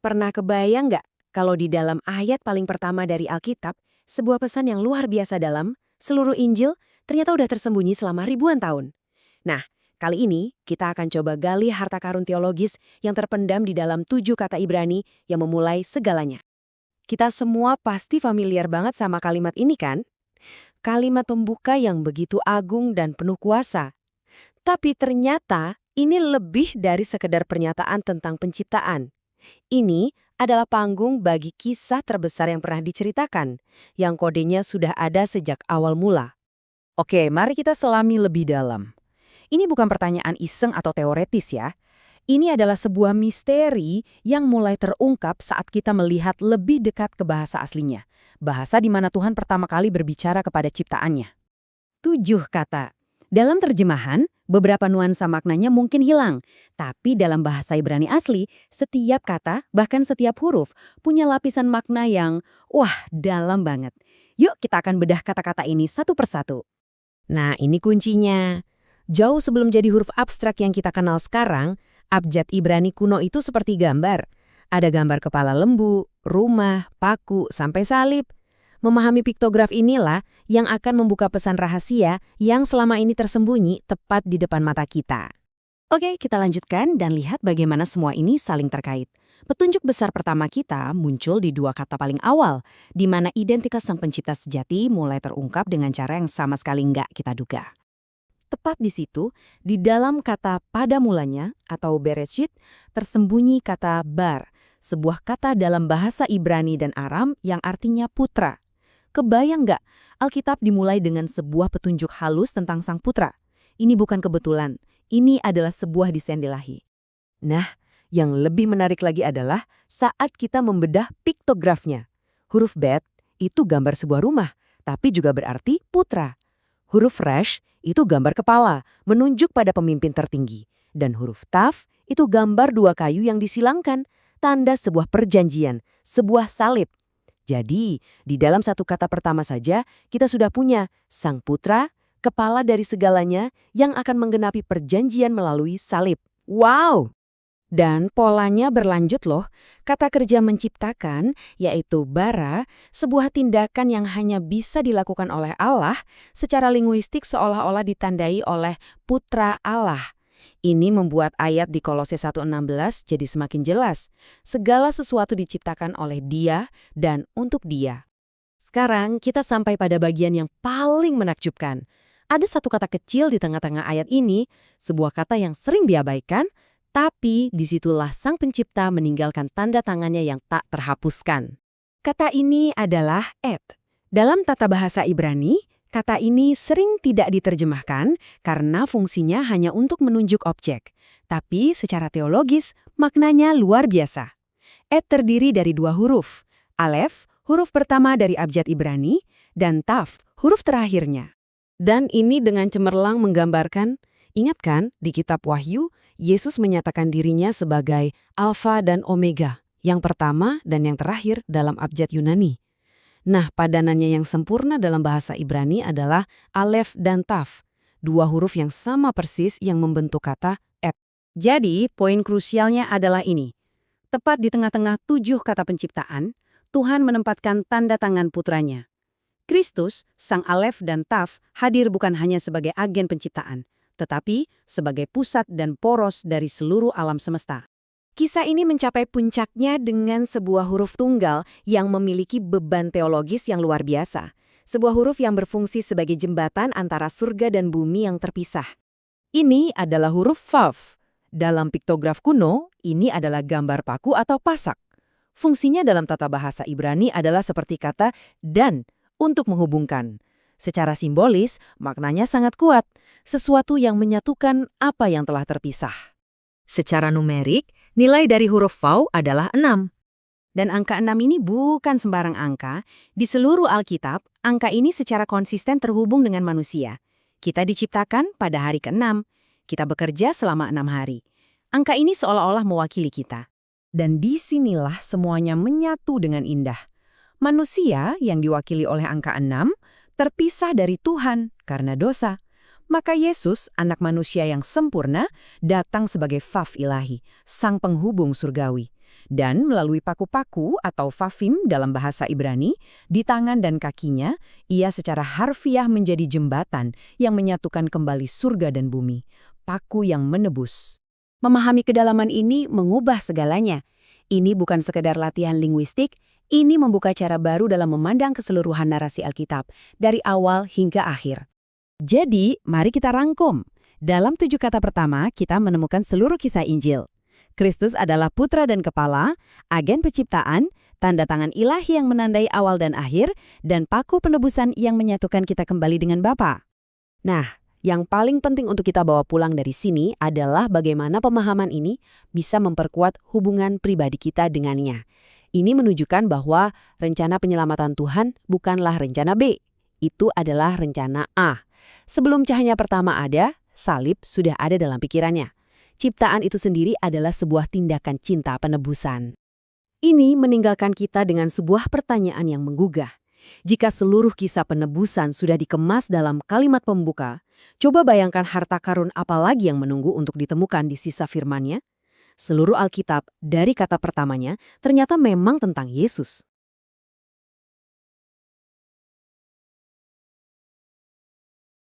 Pernah kebayang nggak kalau di dalam ayat paling pertama dari Alkitab, sebuah pesan yang luar biasa dalam seluruh Injil ternyata udah tersembunyi selama ribuan tahun. Nah, kali ini kita akan coba gali harta karun teologis yang terpendam di dalam 7 kata Ibrani yang memulai segalanya. Kita semua pasti familiar banget sama kalimat ini kan? Kalimat pembuka yang begitu agung dan penuh kuasa. Tapi ternyata ini lebih dari sekedar pernyataan tentang penciptaan. Ini adalah panggung bagi kisah terbesar yang pernah diceritakan, yang kodenya sudah ada sejak awal mula. Oke, mari kita selami lebih dalam. Ini bukan pertanyaan iseng atau teoretis ya. Ini adalah sebuah misteri yang mulai terungkap saat kita melihat lebih dekat ke bahasa aslinya. Bahasa di mana Tuhan pertama kali berbicara kepada ciptaannya. 7 kata. Dalam terjemahan, beberapa nuansa maknanya mungkin hilang. Tapi dalam bahasa Ibrani asli, setiap kata, bahkan setiap huruf, punya lapisan makna yang, wah, dalam banget. Yuk kita akan bedah kata-kata ini satu persatu. Nah, ini kuncinya. Jauh sebelum jadi huruf abstrak yang kita kenal sekarang, abjad Ibrani kuno itu seperti gambar. Ada gambar kepala lembu, rumah, paku, sampai salib. Memahami piktograf inilah yang akan membuka pesan rahasia yang selama ini tersembunyi tepat di depan mata kita. Oke, kita lanjutkan dan lihat bagaimana semua ini saling terkait. Petunjuk besar pertama kita muncul di 2 kata paling awal, di mana identitas sang pencipta sejati mulai terungkap dengan cara yang sama sekali nggak kita duga. Tepat di situ, di dalam kata pada mulanya atau bereshit, tersembunyi kata bar, sebuah kata dalam bahasa Ibrani dan Aram yang artinya putra. Kebayang nggak? Alkitab dimulai dengan sebuah petunjuk halus tentang sang putra. Ini bukan kebetulan, ini adalah sebuah desain ilahi. Nah, yang lebih menarik lagi adalah saat kita membedah piktografnya. Huruf bet itu gambar sebuah rumah, tapi juga berarti putra. Huruf resh itu gambar kepala, menunjuk pada pemimpin tertinggi. Dan huruf taf itu gambar 2 kayu yang disilangkan, tanda sebuah perjanjian, sebuah salib. Jadi, di dalam satu kata pertama saja, kita sudah punya sang putra, kepala dari segalanya yang akan menggenapi perjanjian melalui salib. Wow! Dan polanya berlanjut loh. Kata kerja menciptakan, yaitu bara, sebuah tindakan yang hanya bisa dilakukan oleh Allah, secara linguistik seolah-olah ditandai oleh putra Allah. Ini membuat ayat di Kolose 1:16 jadi semakin jelas. Segala sesuatu diciptakan oleh Dia dan untuk Dia. Sekarang kita sampai pada bagian yang paling menakjubkan. Ada satu kata kecil di tengah-tengah ayat ini, sebuah kata yang sering diabaikan, tapi disitulah Sang Pencipta meninggalkan tanda tangannya yang tak terhapuskan. Kata ini adalah et. Dalam tata bahasa Ibrani, kata ini sering tidak diterjemahkan karena fungsinya hanya untuk menunjuk objek. Tapi secara teologis, maknanya luar biasa. Et terdiri dari 2 huruf. Alef, huruf pertama dari abjad Ibrani, dan taf, huruf terakhirnya. Dan ini dengan cemerlang menggambarkan, ingat kan di kitab Wahyu, Yesus menyatakan dirinya sebagai Alfa dan Omega, yang pertama dan yang terakhir dalam abjad Yunani. Nah, padanannya yang sempurna dalam bahasa Ibrani adalah alef dan taf, 2 huruf yang sama persis yang membentuk kata et. Jadi, poin krusialnya adalah ini. Tepat di tengah-tengah 7 kata penciptaan, Tuhan menempatkan tanda tangan putranya. Kristus, sang alef dan taf, hadir bukan hanya sebagai agen penciptaan, tetapi sebagai pusat dan poros dari seluruh alam semesta. Kisah ini mencapai puncaknya dengan sebuah huruf tunggal yang memiliki beban teologis yang luar biasa. Sebuah huruf yang berfungsi sebagai jembatan antara surga dan bumi yang terpisah. Ini adalah huruf vav. Dalam piktograf kuno, ini adalah gambar paku atau pasak. Fungsinya dalam tata bahasa Ibrani adalah seperti kata dan, untuk menghubungkan. Secara simbolis, maknanya sangat kuat, sesuatu yang menyatukan apa yang telah terpisah. Secara numerik, nilai dari huruf vav adalah 6. Dan angka 6 ini bukan sembarang angka. Di seluruh Alkitab, angka ini secara konsisten terhubung dengan manusia. Kita diciptakan pada hari ke-6. Kita bekerja selama 6 hari. Angka ini seolah-olah mewakili kita. Dan disinilah semuanya menyatu dengan indah. Manusia yang diwakili oleh angka 6 terpisah dari Tuhan karena dosa. Maka Yesus, anak manusia yang sempurna, datang sebagai vav ilahi, sang penghubung surgawi. Dan melalui paku-paku atau fafim dalam bahasa Ibrani, di tangan dan kakinya, ia secara harfiah menjadi jembatan yang menyatukan kembali surga dan bumi. Paku yang menebus. Memahami kedalaman ini mengubah segalanya. Ini bukan sekedar latihan linguistik, ini membuka cara baru dalam memandang keseluruhan narasi Alkitab, dari awal hingga akhir. Jadi, mari kita rangkum. Dalam 7 kata pertama, kita menemukan seluruh kisah Injil. Kristus adalah putra dan kepala, agen penciptaan, tanda tangan ilahi yang menandai awal dan akhir, dan paku penebusan yang menyatukan kita kembali dengan Bapa. Nah, yang paling penting untuk kita bawa pulang dari sini adalah bagaimana pemahaman ini bisa memperkuat hubungan pribadi kita dengannya. Ini menunjukkan bahwa rencana penyelamatan Tuhan bukanlah rencana B. Itu adalah rencana A. Sebelum cahaya pertama ada, salib sudah ada dalam pikirannya. Ciptaan itu sendiri adalah sebuah tindakan cinta penebusan. Ini meninggalkan kita dengan sebuah pertanyaan yang menggugah. Jika seluruh kisah penebusan sudah dikemas dalam kalimat pembuka, coba bayangkan harta karun apa lagi yang menunggu untuk ditemukan di sisa firman-Nya. Seluruh Alkitab, dari kata pertamanya, ternyata memang tentang Yesus.